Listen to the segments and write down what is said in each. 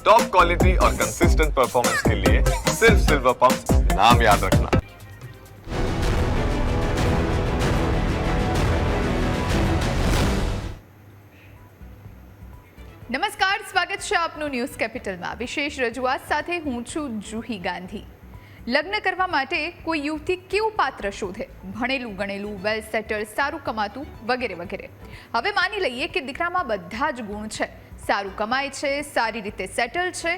Top quality और consistent performance के लिए सिर्फ सिल्वर पंप नाम याद रखना। નમસ્કાર, સ્વાગત છે આપનું ન્યૂઝ કેપિટલમાં। વિશેષ રજૂઆત સાથે હું છું જુહી ગાંધી। લગ્ન કરવા માટે કોઈ યુવતી કેવું પાત્ર શોધે? ભણેલું ગણેલું, વેલ સેટલ, સારું કમાતું વગેરે વગેરે। હવે માની લઈએ કે દીકરામાં બધા જ ગુણ છે, સારું કમાય છે, સારી રીતે સેટલ છે,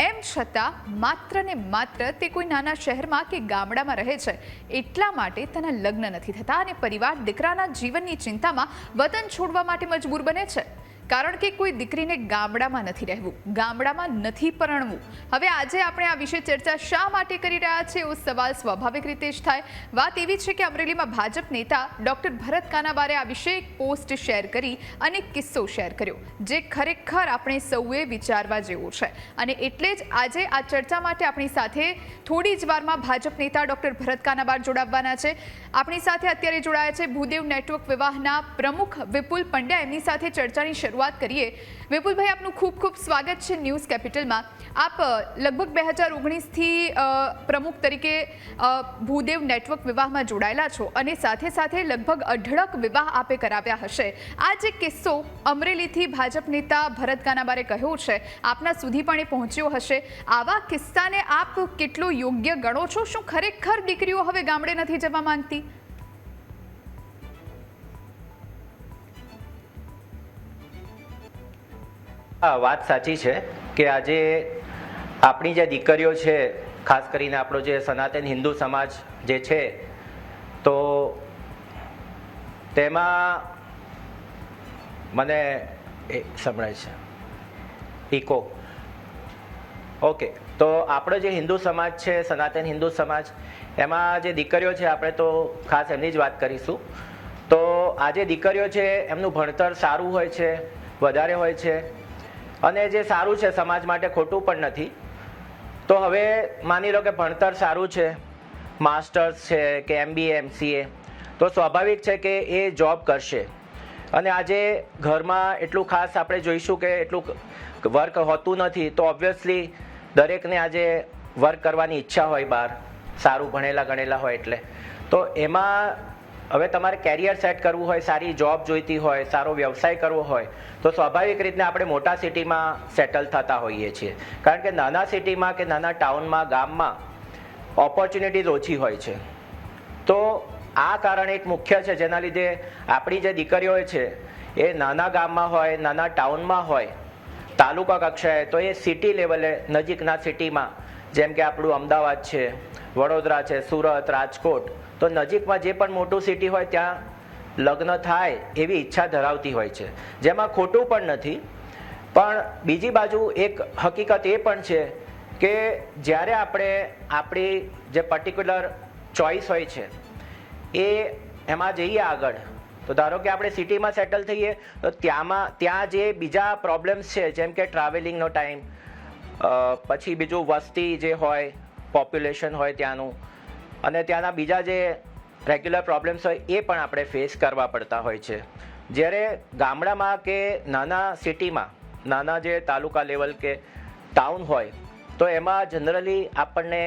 એમ છતાં માત્ર ને માત્ર તે કોઈ નાના શહેરમાં કે ગામડામાં રહે છે એટલા માટે તેના લગ્ન નથી થતા અને પરિવાર દીકરાના જીવનની ચિંતામાં વતન છોડવા માટે મજબૂર બને છે, કારણ કે કોઈ દીકરીને ગામડામાં નથી રહેવું, ગામડામાં નથી પરણવું। હવે આજે આપણે આ વિશે ચર્ચા શા માટે કરી રહ્યા છે એવો સવાલ સ્વાભાવિક રીતે જ થાય। વાત એવી છે કે અમરેલીમાં ભાજપ નેતા ડોક્ટર ભરત કાનાબારે આ વિશે એક પોસ્ટ શેર કરી અને કિસ્સો શેર કર્યો, જે ખરેખર આપણે સૌએ વિચારવા જેવો છે અને એટલે જ આજે આ ચર્ચા માટે આપણી સાથે થોડી જ વારમાં ભાજપ નેતા ડોક્ટર ભરત કાનાબાર જોડાવવાના છે। આપણી સાથે અત્યારે જોડાયા છે ભૂદેવ નેટવર્ક વિવાહના પ્રમુખ વિપુલ પંડ્યા। એમની સાથે ચર્ચાની શરૂઆત કરીએ। વિપુલભાઈ, આપનું ખૂબ ખૂબ સ્વાગત છે ન્યૂઝ કેપિટલમાં। આપ લગભગ 2019થી પ્રમુખ તરીકે ભૂદેવ નેટવર્ક વિવાહમાં જોડાયેલા છો અને સાથે સાથે લગભગ 18 વિવાહ આપે કરાવ્યા હશે। આ જે કિસ્સો અમરેલીથી ભાજપ નેતા ભરત કાનાબારે કહ્યો છે, આપના સુધી પણ એ પહોંચ્યો હશે। આવા કિસ્સાને આપ કેટલો યોગ્ય ગણો છો? શું ખરેખર દીકરીઓ હવે ગામડે નથી જવા માંગતી? હા, વાત સાચી છે કે આજે આપણી જે દીકરીઓ છે, ખાસ કરીને આપણો જે સનાતન હિન્દુ સમાજ જે છે, તો તેમાં મને સંભળાય છે ઇકો। ઓકે, તો આપણો જે હિન્દુ સમાજ છે, સનાતન હિન્દુ સમાજ, એમાં જે દીકરીઓ છે આપણે તો ખાસ એમની જ વાત કરીશું। તો આજે દીકરીઓ છે એમનું ભણતર સારું હોય છે, વધારે હોય છે અને જે સારું છે સમાજ માટે ખોટું પણ નથી। તો હવે માની લો કે ભણતર સારું છે, માસ્ટર્સ છે કે MBA MCA, તો સ્વાભાવિક છે કે એ જોબ કરશે અને આજે ઘરમાં એટલું ખાસ આપણે જોઈશું કે એટલું વર્ક હોતું નથી, તો ઓબ્વિયસલી દરેકને આજે વર્ક કરવાની ઈચ્છા હોય બહાર, સારું ભણેલા ગણેલા હોય એટલે। તો એમાં હવે તમારે કેરિયર સેટ કરવું હોય, સારી જોબ જોઈતી હોય, સારો વ્યવસાય કરવો હોય, તો સ્વાભાવિક રીતે આપણે મોટા સિટીમાં સેટલ થતા હોઈએ છીએ, કારણ કે નાના સિટીમાં કે નાના ટાઉનમાં, ગામમાં ઓપોર્ચ્યુનિટીઝ ઓછી હોય છે। તો આ કારણ એક મુખ્ય છે જેના લીધે આપણી જે દીકરીઓ છે એ નાના ગામમાં હોય, નાના ટાઉનમાં હોય, તાલુકા કક્ષાએ, તો એ સિટી લેવલે નજીકના સિટીમાં, જેમ કે આપણું અમદાવાદ છે, વડોદરા છે, સુરત, રાજકોટ, તો નજીકમાં જે પણ મોટું સિટી હોય ત્યાં લગ્ન થાય એવી ઈચ્છા ધરાવતી હોય છે, જેમાં ખોટું પણ નથી। પણ બીજી બાજુ એક હકીકત એ પણ છે કે જ્યારે આપણે આપણી જે પર્ટિક્યુલર ચોઈસ હોય છે એ એમાં જઈએ આગળ, તો ધારો કે આપણે સિટીમાં સેટલ થઈએ તો ત્યાં જે બીજા પ્રોબ્લેમ્સ છે, જેમ કે ટ્રાવેલિંગનો ટાઈમ, પછી બીજું વસ્તી જે હોય, પોપ્યુલેશન હોય ત્યાંનું, અને ત્યાંના બીજા જે રેગ્યુલર પ્રોબ્લેમ્સ હોય એ પણ આપણે ફેસ કરવા પડતા હોય છે। જ્યારે ગામડામાં કે નાના સિટીમાં, નાના જે તાલુકા લેવલ કે ટાઉન હોય, તો એમાં જનરલી આપણને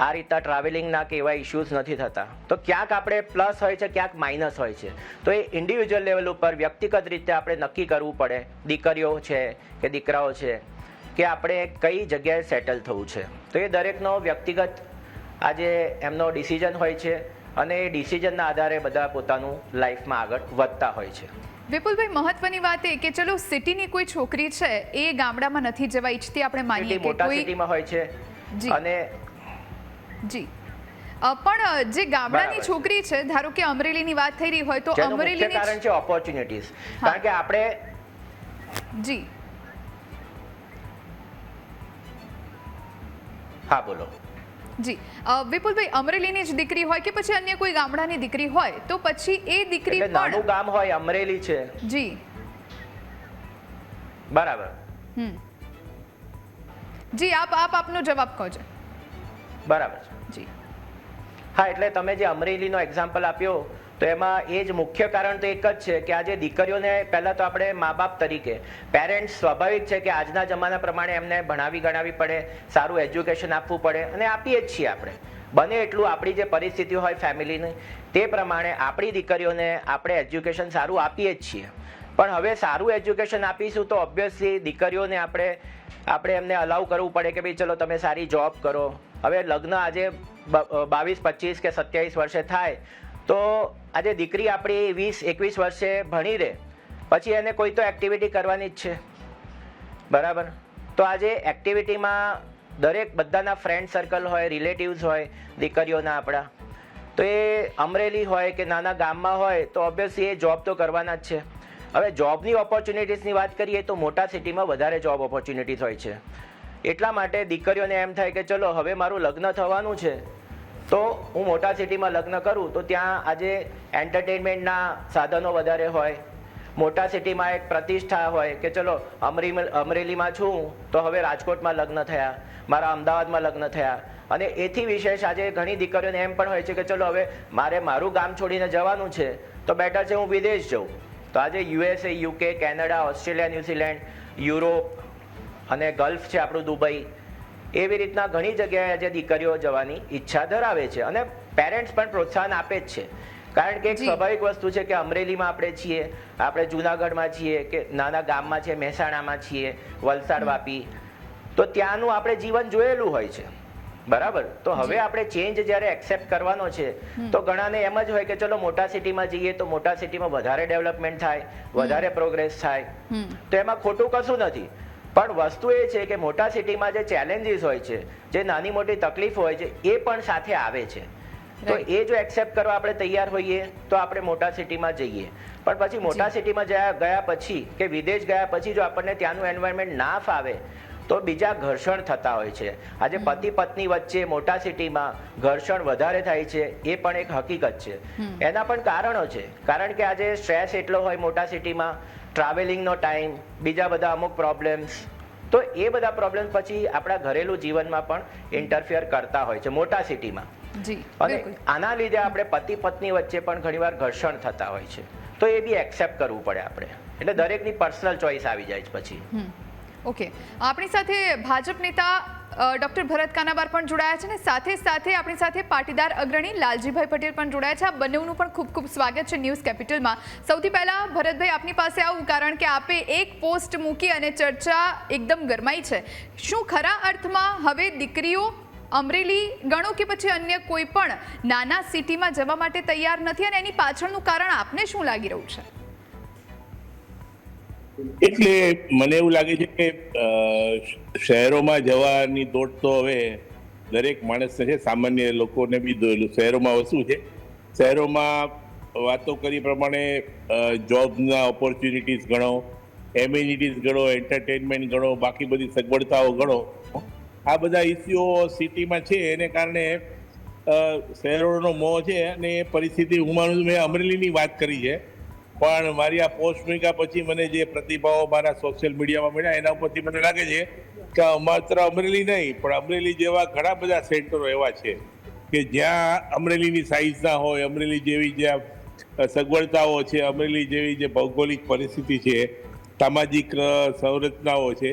આ રીતના ટ્રાવેલિંગના કે એવા ઇશ્યુઝ નથી થતા। તો ક્યાંક આપણે પ્લસ હોય છે, ક્યાંક માઇનસ હોય છે, તો એ ઇન્ડિવિજ્યુઅલ લેવલ ઉપર વ્યક્તિગત રીતે આપણે નક્કી કરવું પડે, દીકરીઓ છે કે દીકરાઓ છે, કે આપણે કઈ જગ્યાએ સેટલ થવું છે। તો એ દરેકનો વ્યક્તિગત આજે એમનો ડિસિઝન હોય છે અને એ ડિસિઝનના આધારે બધા પોતાનું લાઈફમાં આગળ વધતા હોય છે। વિપુલભાઈ, મહત્વની વાત એ કે ચલો સિટીની કોઈ છોકરી છે એ ગામડામાં નથી જવા ઈચ્છતી, આપણે માનીએ કે મોટા કોઈ સિટીમાં હોય છે અને જી પણ જે ગામડાની છોકરી છે, ધારો કે અમરેલીની વાત થઈ રહી હોય તો અમરેલીની કારણ છે ઓપોર્ચ્યુનિટીઝ, કારણ કે આપણે જી હા બોલો જી વિપુલભાઈ, અમરેલીની જ દીકરી હોય કે પછી અન્ય કોઈ ગામડાની દીકરી હોય, તો પછી એ દીકરી પણ નાનું ગામ હોય, અમરેલી છે, જી બરાબર, જી આપનો જવાબ કહો છો। બરાબર છે જી હા, એટલે તમે જે અમરેલીનો એક્ઝામ્પલ આપ્યો, તો એમાં એ જ મુખ્ય કારણ તો એક જ છે કે આજે દીકરીઓને પહેલાં તો આપણે મા બાપ તરીકે પેરેન્ટ્સ સ્વાભાવિક છે કે આજના જમાના પ્રમાણે એમને ભણાવી ગણાવી પડે, સારું એજ્યુકેશન આપવું પડે અને આપીએ જ છીએ આપણે. બને એટલું આપણી જે પરિસ્થિતિ હોય ફેમિલીની તે પ્રમાણે આપણી દીકરીઓને આપણે એજ્યુકેશન સારું આપીએ જ છીએ. પણ હવે સારું એજ્યુકેશન આપીશું તો ઓબ્વિયસલી દીકરીઓને આપણે એમને અલાઉ કરવું પડે કે ભાઈ ચલો તમે સારી જોબ કરો. હવે લગ્ન આજે 22, 25 કે 27 વર્ષે થાય તો આજે દીકરી આપણી 20, 21 વર્ષે ભણી રહે પછી એને કોઈ તો એક્ટિવિટી કરવાની જ છે, બરાબર? તો આજે એક્ટિવિટીમાં દરેક બધાના ફ્રેન્ડ સર્કલ હોય, રિલેટિવ્સ હોય દીકરીઓના આપણા, તો એ અમરેલી હોય કે નાના ગામમાં હોય તો ઓબ્વિયસલી એ જોબ તો કરવાના જ છે. હવે જોબની ઓપોર્ચ્યુનિટીઝની વાત કરીએ તો મોટા સિટીમાં વધારે જોબ ઓપોર્ચ્યુનિટીઝ હોય છે. એટલા માટે દીકરીઓને એમ થાય કે ચલો હવે મારું લગ્ન થવાનું છે તો હું મોટા સિટીમાં લગ્ન કરું તો ત્યાં આજે એન્ટરટેનમેન્ટના સાધનો વધારે હોય, મોટા સિટીમાં એક પ્રતિષ્ઠા હોય કે ચલો અમરેલીમાં છું તો હવે રાજકોટમાં લગ્ન થયા, મારા અમદાવાદમાં લગ્ન થયા. અને એથી વિશેષ આજે ઘણી દીકરીઓને એમ પણ હોય છે કે ચલો હવે મારું ગામ છોડીને જવાનું છે તો બેટર છે હું વિદેશ જઉં. તો આજે USA, UK, Canada, Australia, New Zealand, Europe અને ગલ્ફ છે આપણું દુબઈ, એવી રીતના ઘણી જગ્યાએ આજે દીકરીઓ જવાની ઈચ્છા ધરાવે છે અને પેરેન્ટ્સ પણ પ્રોત્સાહન આપે જ છે. કારણ કે એક સ્વાભાવિક વસ્તુ છે કે અમરેલીમાં આપણે છીએ, આપણે જુનાગઢમાં છીએ કે નાના ગામમાં છે, મહેસાણામાં છીએ, વલસાડ, વાપી, તો ત્યાંનું આપણે જીવન જોયેલું હોય છે, બરાબર? તો હવે આપણે ચેન્જ જ્યારે એક્સેપ્ટ કરવાનો છે તો ઘણાને એમ જ હોય કે ચલો મોટા સિટીમાં જઈએ તો મોટા સિટીમાં વધારે ડેવલપમેન્ટ થાય, વધારે પ્રોગ્રેસ થાય, તો એમાં ખોટું કશું નથી. પણ વસ્તુ એ છે કે મોટા સિટીમાં જે ચેલેન્જીસ હોય છે, જે નાની મોટી તકલીફો હોય છે એ પણ સાથે આવે છે. તો એ જો એક્સેપ્ટ કરવા આપણે તૈયાર હોઈએ તો આપણે મોટા સિટીમાં જઈએ. પણ પછી મોટા સિટીમાં ગયા પછી કે વિદેશ ગયા પછી જો આપણને ત્યાંનું એન્વાયરમેન્ટ ના ફાવે તો બીજા ઘર્ષણ થતા હોય છે. આજે પતિ પત્ની વચ્ચે મોટા સિટીમાં ઘર્ષણ વધારે થાય છે એ પણ એક હકીકત છે. એના પણ કારણો છે, કારણ કે આજે સ્ટ્રેસ એટલો હોય મોટા સિટીમાં, ટ્રાવેલિંગનો ટાઈમ, બીજા બધા અમુક પ્રોબ્લેમ્સ, તો એ બધા પ્રોબ્લેમ્સ પછી આપણા ઘરેલું જીવનમાં પણ ઇન્ટરફિયર કરતા હોય છે મોટા સિટીમાં. અને આના લીધે આપણે પતિ પત્ની વચ્ચે પણ ઘણીવાર ઘર્ષણ થતા હોય છે. તો એ બી એક્સેપ્ટ કરવું પડે આપણે. એટલે દરેકની પર્સનલ ચોઇસ આવી જાય છે પછી. ઓકે, આપણી સાથે ભાજપ નેતા ડોક્ટર ભરત કાનાબાર પણ જોડાયા છે ને સાથે સાથે આપણી સાથે પાટીદાર અગ્રણી લાલજીભાઈ પટેલ પણ જોડાયા છે. આ બંનેનું પણ ખૂબ ખૂબ સ્વાગત છે ન્યૂઝ કેપિટલમાં. સૌથી પહેલાં ભરતભાઈ આપની પાસે આવું, કારણ કે આપે એક પોસ્ટ મૂકી અને ચર્ચા એકદમ ગરમાઈ છે. શું ખરા અર્થમાં હવે દીકરીઓ અમરેલી ગણો કે પછી અન્ય કોઈ પણ નાના સિટીમાં જવા માટે તૈયાર નથી, અને એની પાછળનું કારણ આપને શું લાગી રહ્યું છે? એટલે મને એવું લાગે છે કે શહેરોમાં જવાની દોડ તો હવે દરેક માણસને છે, સામાન્ય લોકોને બી શહેરોમાં વસવું છે. શહેરોમાં વાતો કરી પ્રમાણે જોબના ઓપોર્ચ્યુનિટીઝ ગણો, એમ્યુનિટીઝ ગણો, એન્ટરટેનમેન્ટ ગણો, બાકી બધી સગવડતાઓ ગણો, આ બધા ઇસ્યુઓ સિટીમાં છે. એને કારણે શહેરોનો મોહ છે અને એ પરિસ્થિતિ હું માનું છું. મેં અમરેલીની વાત કરી છે, પણ મારી આ પોસ્ટ મૂક્યા પછી મને જે પ્રતિભાવો મારા સોશિયલ મીડિયામાં મળ્યા એના ઉપરથી મને લાગે છે કે માત્ર અમરેલી નહીં પણ અમરેલી જેવા ઘણા બધા સેન્ટરો એવા છે કે જ્યાં અમરેલીની સાઇઝ ના હોય, અમરેલી જેવી જ્યાં સગવડતાઓ છે, અમરેલી જેવી જે ભૌગોલિક પરિસ્થિતિ છે, સામાજિક સંરચનાઓ છે,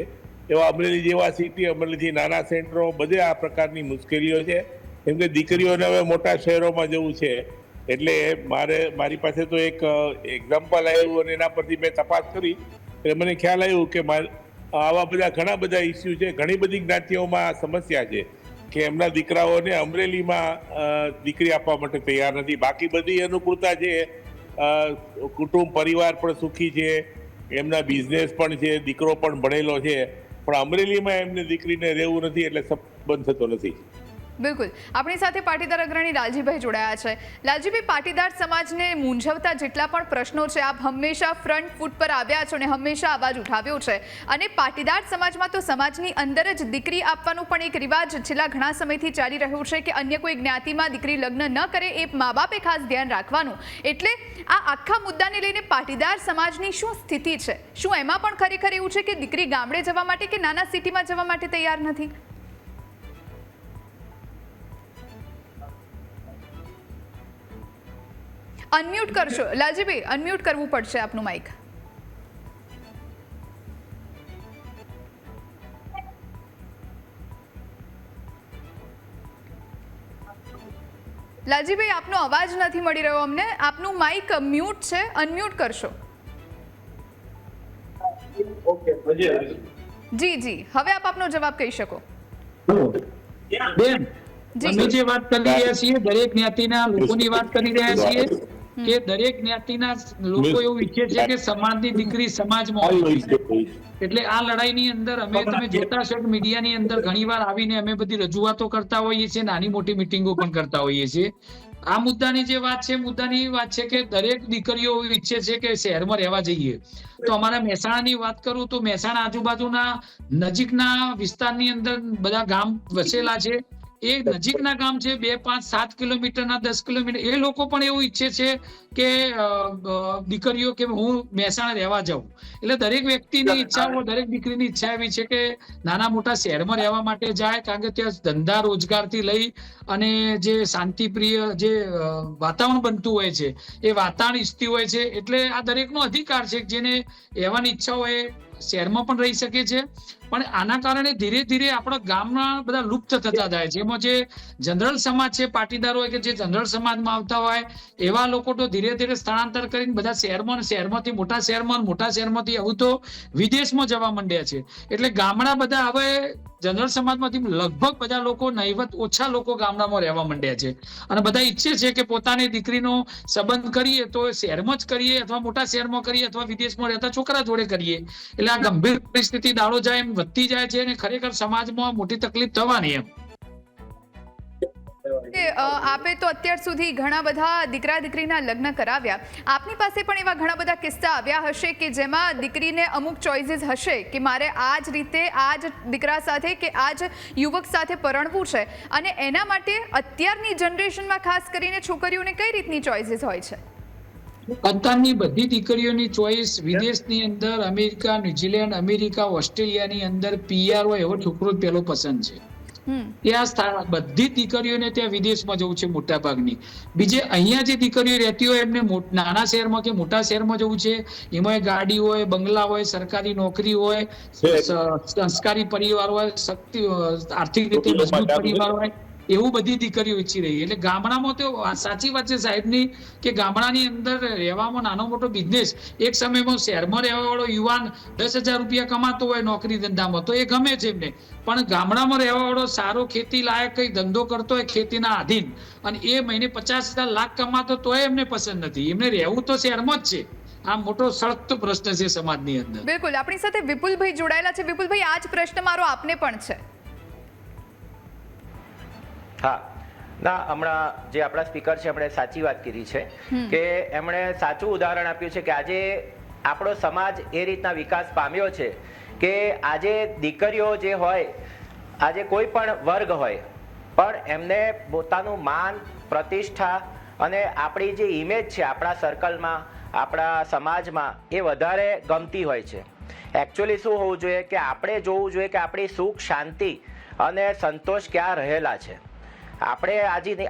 એવા અમરેલી જેવા સિટી, અમરેલીથી નાના સેન્ટરો, બધે આ પ્રકારની મુશ્કેલીઓ છે. કેમ કે દીકરીઓને હવે મોટા શહેરોમાં જવું છે એટલે મારી પાસે તો એક એક્ઝામ્પલ આવ્યું અને એના પરથી મેં તપાસ કરી એટલે મને ખ્યાલ આવ્યું કે આવા બધા ઘણા બધા ઇસ્યુ છે. ઘણી બધી જ્ઞાતિઓમાં આ સમસ્યા છે કે એમના દીકરાઓને અમરેલીમાં દીકરી આપવા માટે તૈયાર નથી. બાકી બધી અનુકૂળતા છે, કુટુંબ પરિવાર પણ સુખી છે, એમના બિઝનેસ પણ છે, દીકરો પણ ભણેલો છે, પણ અમરેલીમાં એમને દીકરીને રહેવું નથી એટલે સંબંધ થતો નથી. બિલકુલ, આપણી સાથે પાટીદાર અગ્રણી લાલજીભાઈ જોડાયા છે. લાલજીભાઈ, પાટીદાર સમાજને મૂંઝવતા જેટલા પણ પ્રશ્નો છે આપ હંમેશા ફ્રન્ટ ફૂટ પર આવ્યા છો અને હંમેશા અવાજ ઉઠાવ્યો છે. અને પાટીદાર સમાજમાં તો સમાજની અંદર જ દીકરી આપવાનો પણ એક રિવાજ છેલ્લા ઘણા સમયથી ચાલી રહ્યો છે કે અન્ય કોઈ જ્ઞાતિમાં દીકરી લગ્ન ન કરે એ મા બાપે ખાસ ધ્યાન રાખવાનું. એટલે આ આખા મુદ્દાને લઈને પાટીદાર સમાજની શું સ્થિતિ છે? શું એમાં પણ ખરેખર એવું છે કે દીકરી ગામડે જવા માટે કે નાના સિટીમાં જવા માટે તૈયાર નથી? અનમ્યુટ કરશો લાલજીભાઈ, અનમ્યુટ કરવું પડશે આપનું માઇક. લાલજીભાઈ, આપનો અવાજ નથી મળી રહ્યો અમને. આપનું માઇક મ્યુટ છે, અનમ્યુટ કરશો. જી જી, હવે આપ આપનો જવાબ કહી શકો. બેન, અમે જે વાત કરી રહ્યા છીએ દરેક જ્ઞાતિના લોકોની વાત કરી રહ્યા છીએ કે દરેક જ્ઞાતિના લોકો એવું ઈચ્છે છે કે સમાજની દીકરી સમાજમાં હોય. એટલે આ લડાઈની અંદર અમે તમે જોતા હશો કે મીડિયાની અંદર ઘણીવાર આવીને અમે બધી રજૂઆતો કરતા હોઈએ છીએ, નાની મોટી મિટિંગો પણ કરતા હોઈએ છીએ. આ મુદ્દાની જે વાત છે, મુદ્દાની વાત છે કે દરેક દીકરીઓ ઈચ્છે છે કે શહેરમાં રહેવા જઈએ. તો અમારા મહેસાણાની વાત કરું તો મહેસાણા આજુબાજુના નજીકના વિસ્તારની અંદર બધા ગામ વસેલા છે. એ નજીકના ગામ છે 2, 5, 7 કિલોમીટરના, 10 કિલોમીટર. એ લોકો પણ એવું ઈચ્છે છે કે દીકરીઓ કે હું મહેસાણા રહેવા જાઉં. એટલે દરેક વ્યક્તિની ઈચ્છાઓ, દરેક દીકરીની ઈચ્છા એવી છે કે નાના મોટા શહેરમાં રહેવા માટે જાય, કારણ કે ત્યાં ધંધા રોજગારથી લઈ અને જે શાંતિપ્રિય જે વાતાવરણ બનતું હોય છે એ વાતાવરણ ઈચ્છતી હોય છે. એટલે આ દરેકનો અધિકાર છે. જેને રહેવાની ઈચ્છા હોય શહેરમાં પણ રહી શકે છે. પણ આના કારણે ધીરે ધીરે આપણા ગામના બધા લુપ્ત થતા જાય છે. એમાં જે જનરલ સમાજ છે, પાટીદાર હોય કે જે જનરલ સમાજમાં આવતા હોય એવા લોકો તો ધીરે ધીરે સ્થળાંતર કરીને બધા શહેરમાં, શહેરમાંથી મોટા શહેરમાં, મોટા શહેરમાંથી હવે તો વિદેશમાં જવા માંડ્યા છે. એટલે ગામડા બધા હવે જનરલ સમાજમાંથી લગભગ બધા લોકો, નહીવત ઓછા લોકો ગામડામાં રહેવા માંડ્યા છે. અને બધા ઈચ્છે છે કે પોતાની દીકરીનો સંબંધ કરીએ તો શહેરમાં જ કરીએ, અથવા મોટા શહેરમાં કરીએ, અથવા વિદેશમાં રહેતા છોકરા જોડે કરીએ. એટલે આ ગંભીર પરિસ્થિતિ દાડો જાય એમ વધતી જાય છે અને ખરેખર સમાજમાં મોટી તકલીફ થવાની એમ. આપે તો અત્યાર સુધી ઘણા બધા દીકરા દીકરીના લગ્ન કરાવ્યા. આપની પાસે પણ એવા ઘણા બધા કિસ્સા આવ્યા હશે કે જેમાં દીકરીને અમુક ચોઇસીસ હશે કે મારે આ જ રીતે આ જ દીકરા સાથે કે આ જ યુવક સાથે પરણવું છે, અને એના માટે અત્યારની જનરેશનમાં ખાસ કરીને છોકરીઓને કઈ રીતની ચોઇસીસ હોય છે? અત્યારની બધી દીકરીઓની ચોઈસ વિદેશની અંદર, અમેરિકા, ન્યુઝીલેન્ડ, અમેરિકા, ઓસ્ટ્રેલિયાની અંદર PR હોય એવો છોકરો જ પહેલો પસંદ છે. ત્યાં બધી દીકરીઓને ત્યાં વિદેશમાં જવું છે મોટા ભાગની. બીજે અહીંયા જે દીકરીઓ રહેતી હોય એમને નાના શહેરમાં કે મોટા શહેરમાં જવું છે. એમાં ગાડી હોય, બંગલા હોય, સરકારી નોકરી હોય, સંસ્કારી પરિવાર હોય, આર્થિક રીતે મજબૂત પરિવાર હોય, એવું બધી દીકરીઓ ઈચ્છી રહી. એટલે ગામડામાં તો સાચી વાત છે સાહેબની કે ગામડાની અંદર રહેવામાં નાનો મોટો બિઝનેસ, એક સમયમાં શહેરમાં રહેવા વાળો યુવાન 10,000 રૂપિયા કમાતો હોય નોકરી ધંધામાં તો એ ગમે છે એમને. પણ ગામડામાં રહેવા વાળો સારો ખેતી લાયક કઈ ધંધો કરતો હોય ખેતીના આધીન અને એ મહિને 50,000 લાખ કમાતો તોય એમને પસંદ નથી. એમને રહેવું તો શહેરમાં જ છે. આ મોટો સળગતો પ્રશ્ન છે સમાજની અંદર. બિલકુલ. આપણી સાથે વિપુલભાઈ જોડાયેલા છે. વિપુલભાઈ, આ જ પ્રશ્ન મારો આપને પણ છે. હા, ના, હમણાં જે આપણા સ્પીકર છે એમણે સાચી વાત કીધી છે કે એમણે સાચું ઉદાહરણ આપ્યું છે કે આજે આપણો સમાજ એ રીતના વિકાસ પામ્યો છે કે આજે દીકરીઓ જે હોય, આજે કોઈ પણ વર્ગ હોય, પણ એમને પોતાનું માન, પ્રતિષ્ઠા અને આપણી જે ઇમેજ છે આપણા સર્કલમાં, આપણા સમાજમાં એ વધારે ગમતી હોય છે. એકચ્યુઅલી શું હોવું જોઈએ કે આપણે જોવું જોઈએ કે આપણી સુખ, શાંતિ અને સંતોષ ક્યાં રહેલા છે. આપણે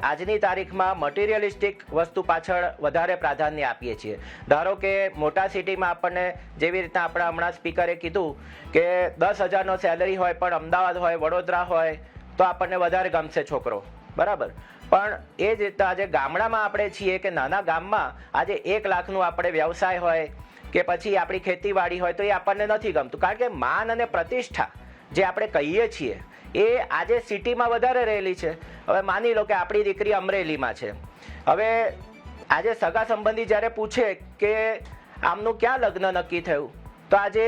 આજની તારીખમાં મટીરિયલિસ્ટિક વસ્તુ પાછળ વધારે પ્રાધાન્ય આપીએ છીએ. ધારો કે મોટા સિટીમાં આપણને જેવી રીતના આપણા હમણાં સ્પીકરે કીધું કે 10,000નો સેલરી હોય પણ અમદાવાદ હોય, વડોદરા હોય તો આપણને વધારે ગમશે છોકરો, બરાબર. પણ એ જ રીતના આજે ગામડામાં આપણે છીએ કે નાના ગામમાં આજે 1 લાખનું આપણે વ્યવસાય હોય કે પછી આપણી ખેતીવાડી હોય તો એ આપણને નથી ગમતું, કારણ કે માન અને પ્રતિષ્ઠા જે આપણે કહીએ છીએ એ આજે સિટીમાં વધારે રહેલી છે. હવે માની લો કે આપણી દીકરી અમરેલીમાં છે. હવે આજે સગા સંબંધી જ્યારે પૂછે કે આમનું ક્યાં લગ્ન નક્કી થયું તો આજે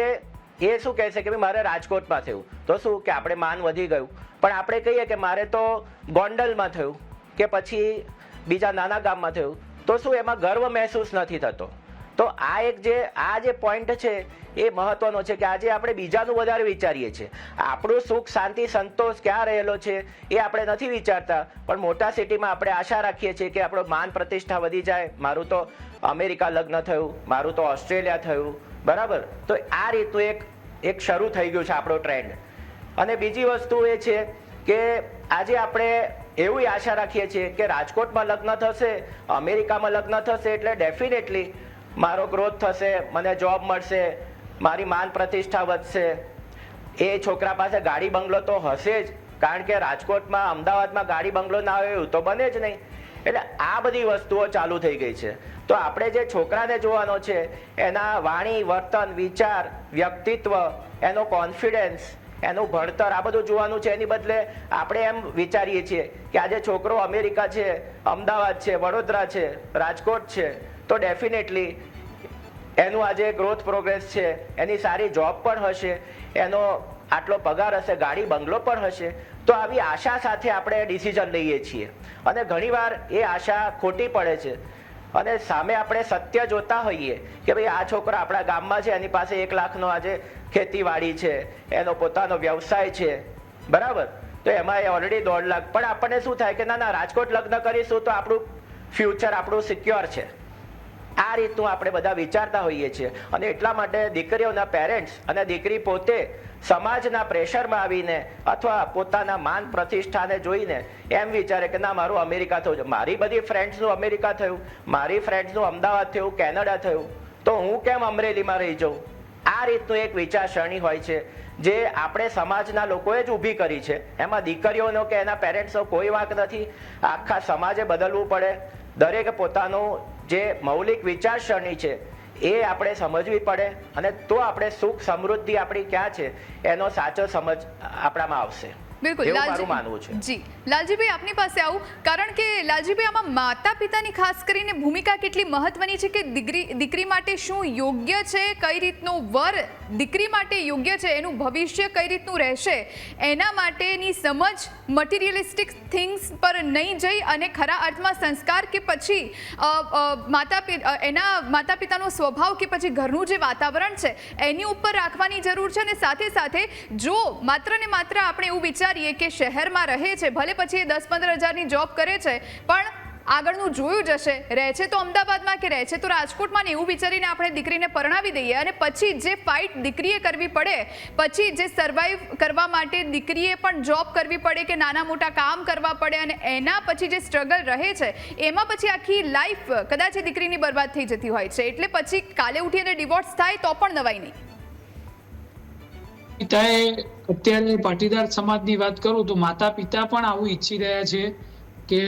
એ શું કહેશે કે મારે રાજકોટમાં થયું. તો શું કે આપણે માન વધી ગયું. પણ આપણે કહીએ કે મારે તો ગોંડલમાં થયું કે પછી બીજા નાના ગામમાં થયું તો શું એમાં ગર્વ મહેસૂસ નથી થતો. તો આ જે પોઈન્ટ છે એ મહત્વનો છે કે આજે આપણે બીજાનું વધારે વિચારીએ છીએ. આપણું સુખ, શાંતિ, સંતોષ ક્યાં રહેલો છે એ આપણે નથી વિચારતા. પણ મોટા સિટીમાં આપણે આશા રાખીએ છીએ કે આપણો માન, પ્રતિષ્ઠા વધી જાય. મારું તો અમેરિકા લગ્ન થયું, મારું તો ઓસ્ટ્રેલિયા થયું, બરાબર. તો આ રીતનું એક શરૂ થઈ ગયું છે આપણો ટ્રેન્ડ. અને બીજી વસ્તુ એ છે કે આજે આપણે એવી આશા રાખીએ છીએ કે રાજકોટમાં લગ્ન થશે, અમેરિકામાં લગ્ન થશે એટલે ડેફિનેટલી મારો ગ્રોથ થશે, મને જોબ મળશે, મારી માન પ્રતિષ્ઠા વધશે. એ છોકરા પાસે ગાડી બંગલો તો હશે જ, કારણ કે રાજકોટમાં, અમદાવાદમાં ગાડી બંગલો ના હોય એવું તો બને જ નહીં. એટલે આ બધી વસ્તુઓ ચાલુ થઈ ગઈ છે. તો આપણે જે છોકરાને જોવાનો છે એના વાણી, વર્તન, વિચાર, વ્યક્તિત્વ, એનો કોન્ફિડન્સ, એનું ભણતર, આ બધું જોવાનું છે. એની બદલે આપણે એમ વિચારીએ છીએ કે આજે છોકરો અમેરિકા છે, અમદાવાદ છે, વડોદરા છે, રાજકોટ છે, તો ડેફિનેટલી એનું આજે ગ્રોથ પ્રોગ્રેસ છે, એની સારી જોબ પણ હશે, એનો આટલો પગાર હશે, ગાડી બંગલો પણ હશે. તો આવી આશા સાથે આપણે ડિસિઝન લઈએ છીએ અને ઘણીવાર એ આશા ખોટી પડે છે. અને સામે આપણે સત્ય જોતા હોઈએ કે ભાઈ આ છોકરો આપણા ગામમાં છે, એની પાસે 1 લાખનો આજે ખેતીવાડી છે, એનો પોતાનો વ્યવસાય છે, બરાબર, તો એમાં એ ઓલરેડી 1.5 લાખ. પણ આપણને શું થાય કે ના ના, રાજકોટ લગ્ન કરીશું તો આપણું ફ્યુચર આપણું સિક્યોર છે. આ રીતનું આપણે બધા વિચારતા હોઈએ છીએ. અને એટલા માટે દીકરીઓના પેરેન્ટ્સ અને દીકરી પોતે સમાજના પ્રેશરમાં આવીને અથવા પોતાના માન પ્રતિષ્ઠાને જોઈને એમ વિચારે કે ના, મારું અમેરિકા થયું, મારી બધી ફ્રેન્ડ્સનું અમેરિકા થયું, મારી ફ્રેન્ડ્સનું અમદાવાદ થયું, કેનેડા થયું, તો હું કેમ અમરેલીમાં રહી જાઉં. આ રીતનું એક વિચારસરણી હોય છે જે આપણે સમાજના લોકોએ જ ઊભી કરી છે. એમાં દીકરીઓનો કે એના પેરેન્ટ્સનો કોઈ વાંક નથી. આખા સમાજે બદલવું પડે. દરેકે પોતાનું જે મૌલિક વિચારસરણી છે એ આપણે સમજવી પડે અને તો આપણે સુખ સમૃદ્ધિ આપણી ક્યાં છે એનો સાચો સમજ આપણામાં આવશે. બિલકુલ, એવું મારું માનવું છે. જી લાલજીભાઈ, આપની પાસે આવું, કારણ કે લાલજીભાઈ, આમાં માતા પિતાની ખાસ કરીને ભૂમિકા કેટલી મહત્વની છે કે દીકરી માટે શું યોગ્ય છે, કઈ રીતનું વર દીકરી માટે યોગ્ય છે, એનું ભવિષ્ય કઈ રીતનું રહેશે, એના માટેની સમજ મટીરિયલિસ્ટિક થિંગ્સ પર નહીં જઈ અને ખરા અર્થમાં સંસ્કાર કે પછી એના માતા પિતાનો સ્વભાવ કે પછી ઘરનું જે વાતાવરણ છે એની ઉપર રાખવાની જરૂર છે. અને સાથે સાથે જો માત્ર ને માત્ર આપણે એવું વિચારીએ કે શહેરમાં રહે છે, ભલે પછી એ 10-15 હજારની જોબ કરે છે, પણ આગળનું જોયું જશે, રહે છે તો અમદાવાદમાં કે રહે છે તો રાજકોટમાં, ને એવું વિચારીને આપણે દીકરીને પરણાવી દઈએ અને પછી જે ફાઇટ દીકરીએ કરવી પડે, પછી જે સર્વાઈવ કરવા માટે દીકરીએ પણ જોબ કરવી પડે કે નાના મોટા કામ કરવા પડે, અને એના પછી જે સ્ટ્રગલ રહે છે એમાં પછી આખી લાઈફ કદાચ એ દીકરીની બરબાદ થઈ જતી હોય છે. એટલે પછી કાલે ઉઠી અને ડિવોર્સ થાય તો પણ નવાઈ નહીં. પિતાએ અત્યારે પાટીદાર સમાજની વાત કરું તો માતા પિતા પણ આવું ઈચ્છી રહ્યા છે કે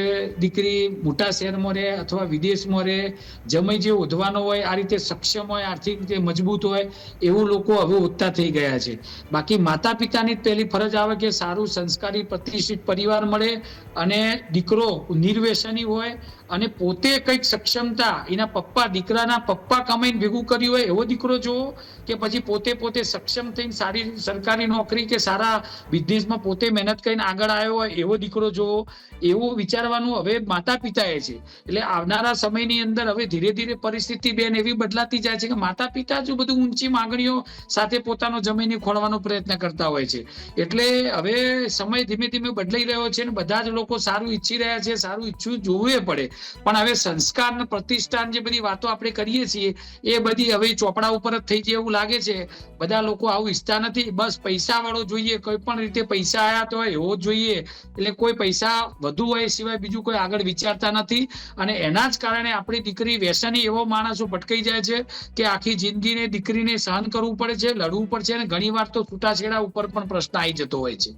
દીકરી મોટા શહેરમાં રહે અથવા વિદેશમાં રહે, જમાઈ જે ઓઢવાનો હોય, આ રીતે સક્ષમ હોય, આર્થિક રીતે મજબૂત હોય, એવું લોકો હવે ઓછા થઈ ગયા છે. બાકી માતા પિતાની જ પહેલી ફરજ આવે કે સારું સંસ્કારી પ્રતિષ્ઠિત પરિવાર મળે અને દીકરો નિર્વ્યસની હોય અને પોતે કંઈક સક્ષમતા, એના પપ્પા, દીકરાના પપ્પા કમાઈને ભેગું કર્યું હોય એવો દીકરો જોવો કે પછી પોતે સક્ષમ થઈને સારી સરકારી નોકરી કે સારા બિઝનેસમાં પોતે મહેનત કરીને આગળ આવ્યો હોય એવો દીકરો જોવો. એવું વિચારવાનું હવે માતા પિતાએ છે. એટલે આવનારા સમયની અંદર હવે ધીરે ધીરે પરિસ્થિતિ બેન એવી બદલાતી જાય છે કે માતા પિતા જો બધું ઊંચી માંગણીઓ સાથે પોતાનો જમીન ખોળવાનો પ્રયત્ન કરતા હોય છે. એટલે હવે સમય ધીમે ધીમે બદલાઈ રહ્યો છે અને બધા જ લોકો સારું ઈચ્છી રહ્યા છે, સારું ઈચ્છવું જોવું પડે. પણ હવે સંસ્કાર ને પ્રતિષ્ઠાન જે બધી વાતો આપણે કરીએ છીએ એ બધી હવે ચોપડા ઉપર જ થઈ જાય એવું લાગે છે. બધા લોકો આવું ઈચ્છતા નથી. બસ પૈસા વાળો જોઈએ, કોઈ પણ રીતે પૈસા આયા તો એવો જોઈએ. એટલે કોઈ પૈસા વધુ હોય સિવાય બીજું કોઈ આગળ વિચારતા નથી. અને એના જ કારણે આપણી દીકરી વ્યસની એવો માણસો ભટકાઈ જાય છે કે આખી જિંદગીને દીકરીને સહન કરવું પડે છે, લડવું પડે છે અને ઘણી વાર તો છૂટાછેડા ઉપર પણ પ્રશ્ન આવી જતો હોય છે.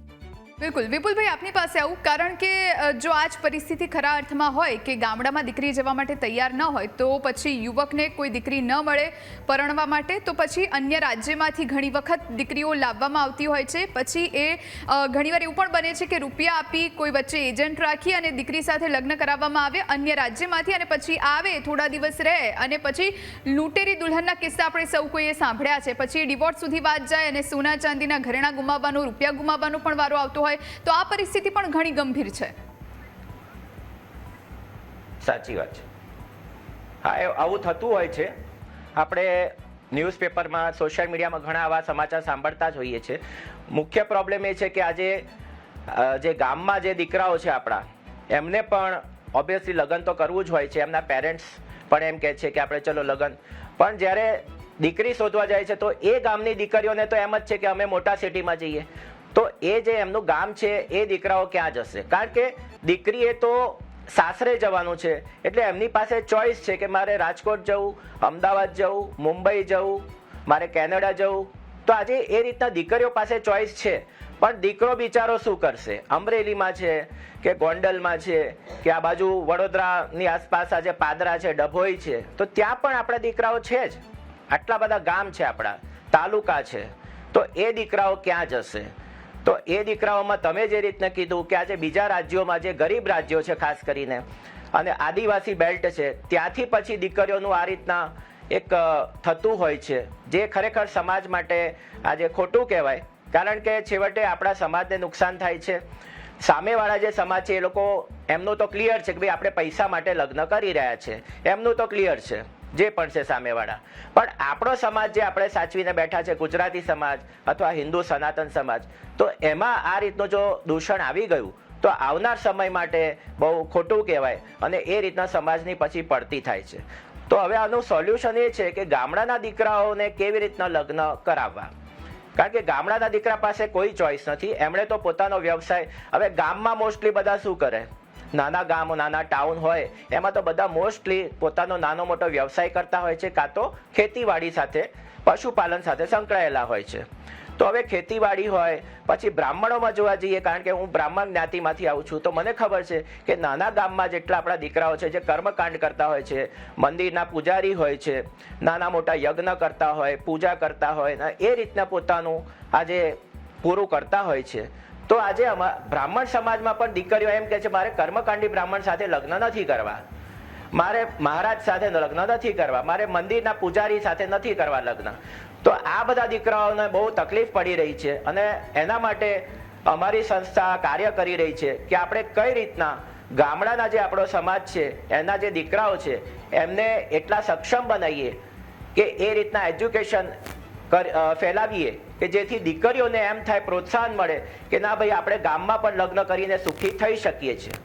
બિલકુલ, વિપુલભાઈ, આપની પાસે આવું, કારણ કે જો આ જ પરિસ્થિતિ ખરા અર્થમાં હોય કે ગામડામાં દીકરી જવા માટે તૈયાર ન હોય તો પછી યુવકને કોઈ દીકરી ન મળે પરણવા માટે, તો પછી અન્ય રાજ્યમાંથી ઘણી વખત દીકરીઓ લાવવામાં આવતી હોય છે. પછી એ ઘણીવાર એવું પણ બને છે કે રૂપિયા આપી કોઈ વચ્ચે એજન્ટ રાખી અને દીકરી સાથે લગ્ન કરાવવામાં આવે અન્ય રાજ્યમાંથી, અને પછી આવે, થોડા દિવસ રહે અને પછી લૂંટેરી દુલ્હનના કિસ્સા આપણે સૌ કોઈએ સાંભળ્યા છે. પછી ડિવોર્સ સુધી વાત જાય અને સોના ચાંદીના ઘરેણા ગુમાવવાનો, રૂપિયા ગુમાવવાનો પણ વારો આવતો હોય. તો આ પરિસ્થિતિ પણ ઘણી ગંભીર છે. સાચી વાત છે. હા, આવું થતું હોય છે. આપણે ન્યૂઝપેપરમાં, સોશિયલ મીડિયામાં ઘણા આવા સમાચાર સાંભળતા જ હોઈએ છીએ. મુખ્ય પ્રોબ્લેમ એ છે કે આજે જે ગામમાં જે દીકરાઓ છે આપણા, એમને પણ ઓબ્વિયસલી લગ્ન તો કરવું જ હોય છે. એમના પેરેન્ટ્સ પણ એમ કહે છે કે આપણે ચલો લગ્ન, પણ જ્યારે દીકરી શોધવા જાય છે તો એ ગામની દીકરીઓને તો એમ જ છે કે અમે મોટા સિટીમાં જઈએ. તો એ જે એમનું ગામ છે એ દીકરાઓ ક્યાં જશે? કારણ કે દીકરીએ તો સાસરે જવાનું છે, એટલે એમની પાસે ચોઈસ છે કે મારે રાજકોટ જવું, અમદાવાદ જવું, મુંબઈ જવું, મારે કેનેડા જવું. તો આજે એ રીતના દીકરીઓ પાસે ચોઈસ છે, પણ દીકરો બિચારો શું કરશે? અમરેલીમાં છે કે ગોંડલમાં છે કે આ બાજુ વડોદરાની આસપાસ આજે પાદરા છે, ડભોઈ છે, તો ત્યાં પણ આપણા દીકરાઓ છે જ. આટલા બધા ગામ છે, આપણા તાલુકા છે, તો એ દીકરાઓ ક્યાં જશે? તો એ દીકરાઓમાં તમે જે રીતને કીધું કે આજે બીજા રાજ્યોમાં જે ગરીબ રાજ્યો છે ખાસ કરીને અને આદિવાસી બેલ્ટ છે, ત્યાંથી પછી દીકરીઓનું આ રીતના એક થતું હોય છે, જે ખરેખર સમાજ માટે આજે ખોટું કહેવાય. કારણ કે છેવટે આપણા સમાજને નુકસાન થાય છે. સામેવાળા જે સમાજ છે એ લોકો એમનું તો ક્લિયર છે કે ભાઈ આપણે પૈસા માટે લગ્ન કરી રહ્યા છે, એમનું તો ક્લિયર છે જે પણ છે સામેવાળા. પણ આપણો સમાજ જે આપણે સાચવીને બેઠા છે, ગુજરાતી સમાજ અથવા હિન્દુ સનાતન સમાજ, તો એમાં આ રીતનું જો દૂષણ આવી ગયું તો આવનાર સમય માટે બહુ ખોટું કહેવાય અને એ રીતના સમાજની પછી પડતી થાય છે. તો હવે આનું સોલ્યુશન એ છે કે ગામડાના દીકરાઓને કેવી રીતના લગ્ન કરાવવા. કારણ કે ગામડાના દીકરા પાસે કોઈ ચોઈસ નથી, એમણે તો પોતાનો વ્યવસાય, હવે ગામમાં મોસ્ટલી બધા શું કરે, નાના ગામ, નાના ટાઉન હોય એમાં તો બધા મોસ્ટલી પોતાનો નાનો મોટો વ્યવસાય કરતા હોય છે, કાં તો ખેતીવાડી સાથે, પશુપાલન સાથે સંકળાયેલા હોય છે. તો હવે ખેતીવાડી હોય, પછી બ્રાહ્મણોમાં જોવા જઈએ, કારણ કે હું બ્રાહ્મણ જ્ઞાતિમાંથી આવું છું, તો મને ખબર છે કે નાના ગામમાં જેટલા આપણા દીકરાઓ છે જે કર્મકાંડ કરતા હોય છે, મંદિરના પૂજારી હોય છે, નાના મોટા યજ્ઞ કરતા હોય, પૂજા કરતા હોય, એ રીતના પોતાનું આજે પૂરું કરતા હોય છે. તો આજે બ્રાહ્મણ સમાજમાં પણ દીકરીઓ એમ કહે છે મારે કર્મકાંડી બ્રાહ્મણ સાથે લગ્ન નથી કરવા, મારે મહારાજ સાથે લગ્ન નથી કરવા, મારે મંદિરના પૂજારી સાથે નથી કરવા લગ્ન. તો આ બધા દીકરાઓને બહુ તકલીફ પડી રહી છે અને એના માટે અમારી સંસ્થા કાર્ય કરી રહી છે કે આપણે કઈ રીતના ગામડાના જે આપણો સમાજ છે એના જે દીકરાઓ છે એમને એટલા સક્ષમ બનાવીએ કે એ રીતના એજ્યુકેશન ફેલાવીએ કે જેથી દીકરીઓને એમ થાય, પ્રોત્સાહન મળે કે ના ભાઈ આપણે ગામમાં પણ લગ્ન કરીને સુખી થઈ શકીએ છીએ.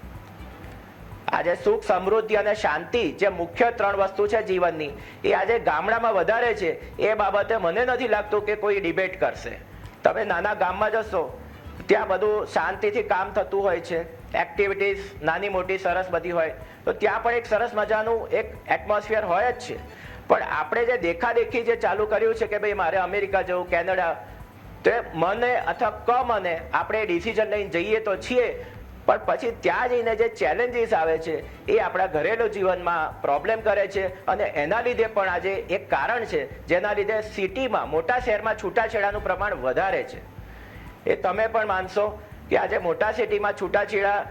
આજે સુખ, સમૃદ્ધિ અને શાંતિ જે મુખ્ય 3 વસ્તુ છે જીવનની, એ આજે ગામડામાં વધારે છે. એ બાબતે મને નથી લાગતું કે કોઈ ડિબેટ કરશે. તમે નાના ગામમાં જશો ત્યાં બધું શાંતિથી કામ થતું હોય છે, એક્ટિવિટીઝ નાની મોટી સરસ બધી હોય, તો ત્યાં પણ એક સરસ મજાનું એક એટમોસ્ફિયર હોય જ છે. પણ આપણે જે દેખાદેખી જે ચાલુ કર્યું છે કે ભાઈ મારે અમેરિકા જવું, કેનેડા, તો મને અથવા મને આપણે ડિસિઝન લઈને જઈએ તો છીએ, પણ પછી ત્યાં જઈને જે ચેલેન્જીસ આવે છે એ આપણા ઘરેલું જીવનમાં પ્રોબ્લેમ કરે છે અને એના લીધે પણ આજે એક કારણ છે જેના લીધે સિટીમાં, મોટા શહેરમાં છૂટાછેડાનું પ્રમાણ વધારે છે. એ તમે પણ માનશો કે આજે મોટા સિટીમાં છૂટાછેડા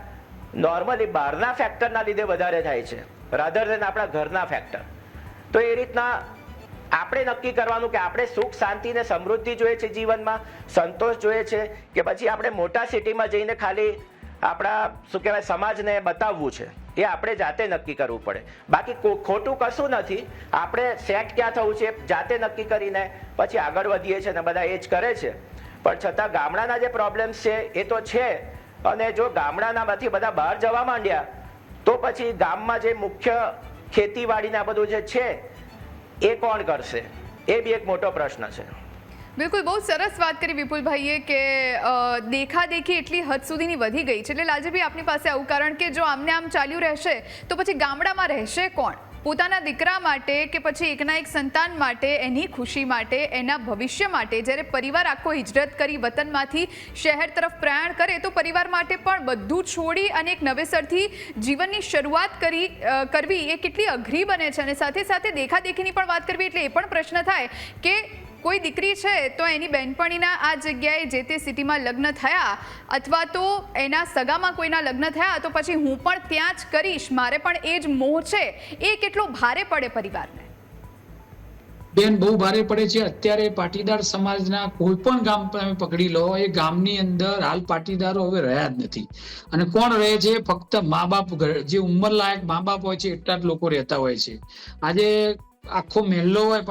નોર્મલી બહારના ફેક્ટરના લીધે વધારે થાય છે રાધર દેન આપણા ઘરના ફેક્ટર. તો એ રીતના આપણે નક્કી કરવાનું કે આપણે સુખ, શાંતિ ને સમૃદ્ધિ જોઈએ છે જીવનમાં, સંતોષ જોઈએ છે, કે પછી આપણે મોટા સિટીમાં જઈને ખાલી આપણા શું કહેવાય સમાજને બતાવવું છે. એ આપણે જાતે નક્કી કરવું પડે. બાકી ખોટું કશું નથી. આપણે સેટ ક્યાં થવું છે જાતે નક્કી કરીને પછી આગળ વધીએ છીએ ને બધા એ જ કરે છે. પણ છતાં ગામડાના જે પ્રોબ્લેમ્સ છે એ તો છે, અને જો ગામડાનામાંથી બધા બહાર જવા માંડ્યા તો પછી ગામમાં જે મુખ્ય ખેતીવાડીને આ બધું જે છે એ કોણ કરશે? એ બી એક મોટો પ્રશ્ન છે. બિલકુલ, બહુ સરસ વાત કરી વિપુલભાઈએ કે દેખાદેખી એટલી હદ સુધીની વધી ગઈ છે. એટલે લાલજીભાઈ આપની પાસે આવું, કારણ કે જો આમને આમ ચાલ્યું રહેશે તો પછી ગામડામાં રહેશે કોણ? પોતાના દીકરા માટે કે પછી એકના એક સંતાન માટે, એની ખુશી માટે, એના ભવિષ્ય માટે જ્યારે પરિવાર આખો હિજરત કરી વતનમાંથી શહેર તરફ પ્રયાણ કરે તો પરિવાર માટે પણ બધું છોડી અને એક નવેસરથી જીવનની શરૂઆત કરવી એ કેટલી અઘરી બને છે. અને સાથે સાથે દેખાદેખીની પણ વાત કરવી એટલે એ પણ પ્રશ્ન થાય કે કોઈ દીકરી છે તો એની બહેનપણીના આ જગ્યાએ જે તે સિટીમાં લગ્ન થયા અથવા તો એના સગામાં કોઈના લગ્ન થયા તો પછી હું પણ ત્યાં જ કરીશ, મારે પણ એ જ મોહ છે, એ કેટલો ભારે પડે પરિવારને? બેન, બહુ ભારે પડે છે. અત્યારે પાટીદાર સમાજના કોઈ પણ ગામ તમે પકડી લો, એ ગામની અંદર હાલ પાટીદારો હવે રહ્યા જ નથી. અને કોણ રહે છે? ફક્ત મા બાપ, જે ઉંમરલાયક મા બાપ હોય છે એટલા જ લોકો રહેતા હોય છે. આજે આખો મહેલો હોય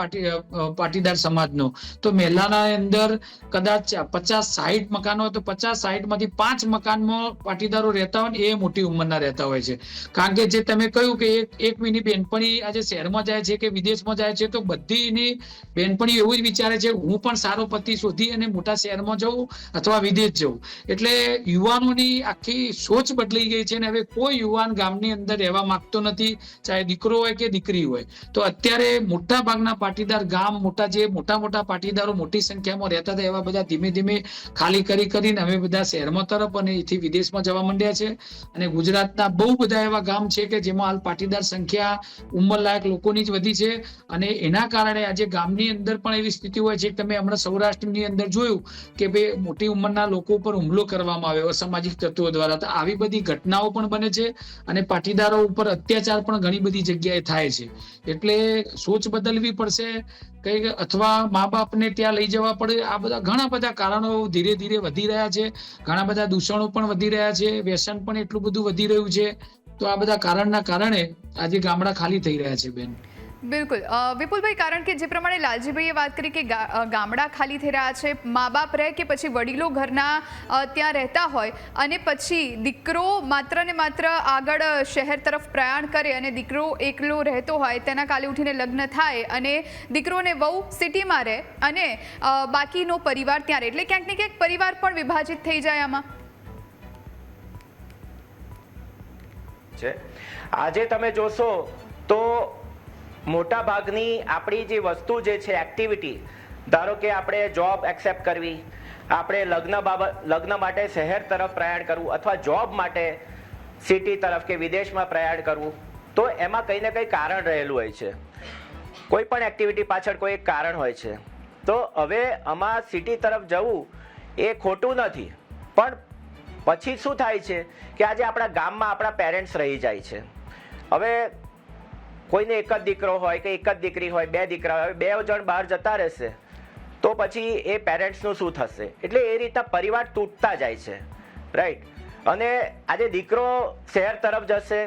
પાટીદાર સમાજનો, તો મહેલાના અંદર કદાચ 50-60 મકાનો હોય તો 50-60 માંથી 5 મકાનમાં પાટીદારો રહેતા હોય ને એ મોટી ઉંમરના રહેતા હોય છે. કારણ કે જે તમે કહ્યું કે એક મિની બેનપણી આજે શહેરમાં જાય છે કે વિદેશમાં જાય છે તો બધીની બેનપણી એવું જ વિચારે છે હું પણ સારો પતિ શોધી અને મોટા શહેરમાં જઉં અથવા વિદેશ જઉં. એટલે યુવાનોની આખી સોચ બદલાઈ ગઈ છે ને હવે કોઈ યુવાન ગામની અંદર રહેવા માંગતો નથી, ચાહે દીકરો હોય કે દીકરી હોય. તો અત્યારે મોટા ભાગના પાટીદાર ગામ મોટા પાટીદારો મોટી સંખ્યામાં રહેતા હતા એવા બધા ધીમે ધીમે ખાલી કરીને હવે બધા શહેરમાં તરફ અને એથી વિદેશમાં જવા માંડ્યા છે. અને ગુજરાતના બહુ બધા એવા ગામ છે કે જેમાં હાલ પાટીદાર સંખ્યા ઉંમરલાયક લોકોની જ વધી છે. અને એના કારણે આજે ગામની અંદર પણ એવી સ્થિતિ હોય છે કે તમે હમણાં સૌરાષ્ટ્રની અંદર જોયું કે ભાઈ મોટી ઉંમરના લોકો ઉપર હુમલો કરવામાં આવ્યો અસામાજિક તત્વો દ્વારા. તો આવી બધી ઘટનાઓ પણ બને છે અને પાટીદારો ઉપર અત્યાચાર પણ ઘણી બધી જગ્યાએ થાય છે. એટલે સોચ બદલવી પડશે કઈ અથવા મા બાપને ત્યાં લઈ જવા પડે. આ બધા ઘણા બધા કારણો ધીરે ધીરે વધી રહ્યા છે, ઘણા બધા દૂષણો પણ વધી રહ્યા છે, વ્યસન પણ એટલું બધું વધી રહ્યું છે. તો આ બધા કારણના કારણે આજે ગામડા ખાલી થઈ રહ્યા છે બેન. બિલકુલ વિપુલભાઈ, કારણ કે જે પ્રમાણે લાલજીભાઈએ વાત કરી કે ગામડા ખાલી થઈ રહ્યા છે, મા બાપ રહે કે પછી વડીલો ઘરના ત્યાં રહેતા હોય અને પછી દીકરો માત્ર ને માત્ર આગળ શહેર તરફ પ્રયાણ કરે અને દીકરો એકલો રહેતો હોય, તેના કાલે ઉઠીને લગ્ન થાય અને દીકરો ને વહુ સિટીમાં રહે અને બાકીનો પરિવાર ત્યાં રહે, એટલે ક્યાંક ને ક્યાંક પરિવાર પણ વિભાજિત થઈ જાય આમાં. આજે તમે જોશો તો મોટા ભાગની આપણી જે વસ્તુ જે છે એક્ટિવિટી, ધારો કે આપણે જોબ એક્સેપ્ટ કરવી, આપણે લગ્ન માટે શહેર તરફ પ્રયાણ કરવું અથવા જોબ માટે સિટી તરફ કે વિદેશમાં પ્રયાણ કરવું, તો એમાં કંઈ ને કંઈ કારણ રહેલું હોય છે. કોઈ પણ એક્ટિવિટી પાછળ કોઈ એક કારણ હોય છે. તો હવે આમાં સિટી તરફ જવું એ ખોટું નથી, પણ પછી શું થાય છે કે આજે આપણા ગામમાં આપણા પેરેન્ટ્સ રહી જાય છે. હવે કોઈને એક જ દીકરો હોય કે એક જ દીકરી હોય, 2 દીકરા હોય, 2 જણ બહાર જતા રહેશે તો પછી એ પેરેન્ટ્સનું શું થશે? એટલે એ રીતના પરિવાર તૂટતા જાય છે, રાઈટ. અને આજે દીકરો શહેર તરફ જશે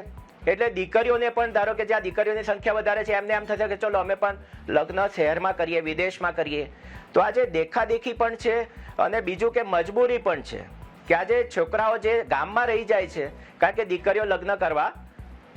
એટલે દીકરીઓને પણ, ધારો કે જ્યાં દીકરીઓની સંખ્યા વધારે છે એમને એમ થશે કે ચલો અમે પણ લગ્ન શહેરમાં કરીએ, વિદેશમાં કરીએ. તો આજે દેખાદેખી પણ છે અને બીજું કે મજબૂરી પણ છે કે આજે છોકરાઓ જે ગામમાં રહી જાય છે કારણ કે દીકરીઓ લગ્ન કરવા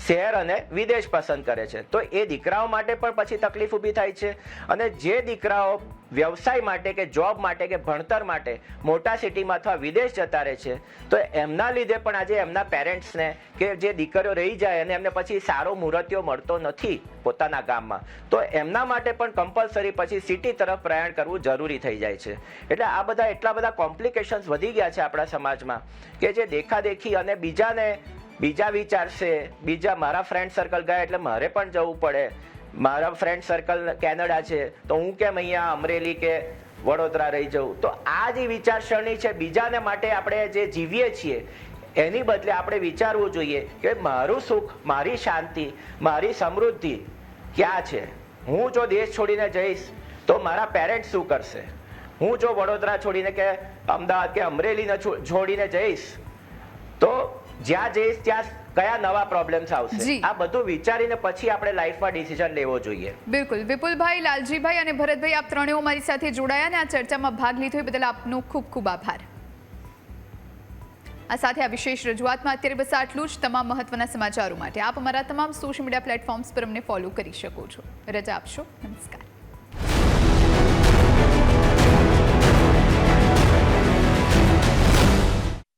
શહેર અને વિદેશ પસંદ કરે છે, તો એ દીકરાઓ માટે પણ પછી તકલીફ ઊભી થાય છે. અને જે દીકરાઓ વ્યવસાય માટે કે જોબ માટે કે ભણતર માટે મોટા સિટીમાં અથવા વિદેશ જતા રહે છે, તો એમના લીધે પણ આજે એમના પેરેન્ટ્સને કે જે દીકરીઓ રહી જાય અને એમને પછી સારો મુહૂર્તિયો મળતો નથી પોતાના ગામમાં, તો એમના માટે પણ કમ્પલસરી પછી સિટી તરફ પ્રયાણ કરવું જરૂરી થઈ જાય છે. એટલે આ બધા એટલા બધા કોમ્પ્લિકેશન્સ વધી ગયા છે આપણા સમાજમાં કે જે દેખાદેખી અને બીજા વિચારશે, બીજા મારા ફ્રેન્ડ સર્કલ ગયા એટલે મારે પણ જવું પડે, મારા ફ્રેન્ડ સર્કલ કેનેડા છે તો હું કેમ અહીંયા અમરેલી કે વડોદરા રહી જવું. તો આ જે વિચારસરણી છે બીજાને માટે આપણે જે જીવીએ છીએ એની બદલે આપણે વિચારવું જોઈએ કે મારું સુખ, મારી શાંતિ, મારી સમૃદ્ધિ ક્યાં છે. હું જો દેશ છોડીને જઈશ તો મારા પેરેન્ટ્સ શું કરશે? હું જો વડોદરા છોડીને કે અમદાવાદ કે અમરેલીને છોડીને જઈશ તો જ્યાં જઈશ ત્યાં કયા નવા પ્રોબ્લેમ્સ આવશે? આ બધું વિચારીને પછી આપણે લાઈફમાં ડિસિઝન લેવો જોઈએ. બિલકુલ વિપુલભાઈ, લાલજીભાઈ અને ભરતભાઈ, આપ ત્રણેય મારી સાથે જોડાયા અને આ ચર્ચામાં ભાગ લીધો એ બદલ આપનો ખૂબ ખૂબ આભાર. આ સાથે આ વિશેષ રજૂઆતમાં અત્યારે બસ આટલું જ. તમામ મહત્વના સમાચારો માટે આપ અમારા તમામ સોશિયલ મીડિયા પ્લેટફોર્મ્સ પર અમને ફોલો કરી શકો છો. રજા આપશો. નમસ્કાર.